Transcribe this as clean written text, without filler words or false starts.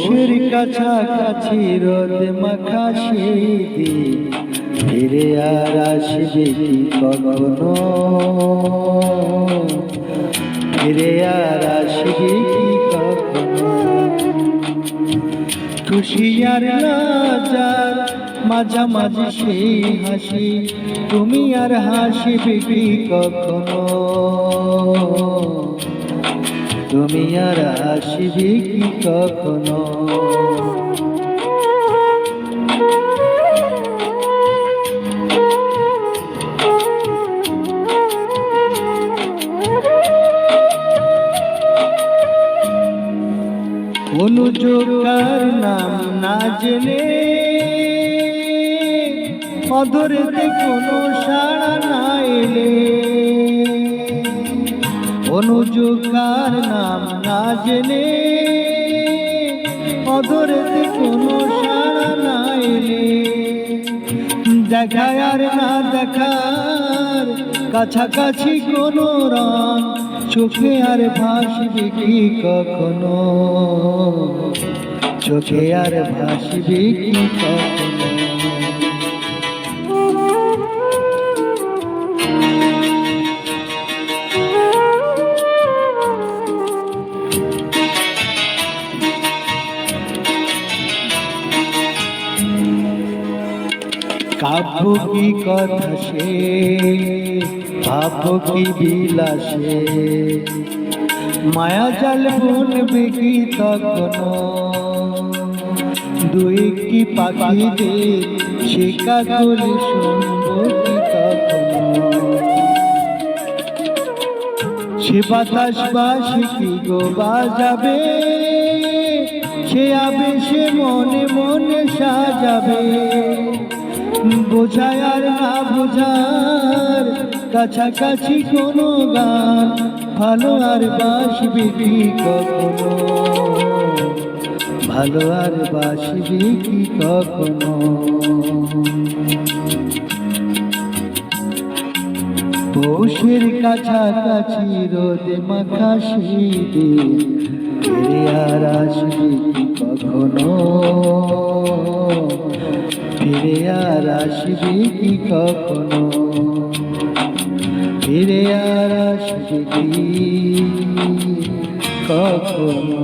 পৌষের কাছাকাছি রোদ মাখা সেই দিন ফিরে আর আসবে কি কখনো, ফিরে আর আসবে কি কখনো। খুশি আর লজ্জার মাঝামাঝি সেই হাসি, তুমি আর হাসবে কি কখনো, তুমি আর হাসবে কি কখনো। অনুযোগার নাম না জেনে অধরেতে কোনো সাড়া না এলে, অনুযোগার নাম না জেনে অধরেতে কোনো সাড়া না এলে, দেখায় আর না দেখার কাছাকাছি কোনো রং, চোখে আর ভাসবে কি কখনো, চোখে আর ভাসবে কি কখনো। কাব্য কি কথা সে, ভাব কি বিলাসে, মায়া জাল বুনবে কি তখনো, দুই কি পাখিদের সে কাকলি শুনবো কি তখনো। সে বাতাস বাসি কি গো বাজাবে, সে আবেশে মনে মনে সাজাবে, বোঝায় আর না বোঝার কাছাকাছি কোনো গান, ভালো আর বাসবে কি কখনো, ভালো আর বাসবে কি কখনো। পৌষের কাছাকাছি রোদে মাখা সেই দিন ফিরে আর আসবে কি কখনো, ফিরে আর আসবে কি কখনো, ফিরে আর আসবে কি কখনো।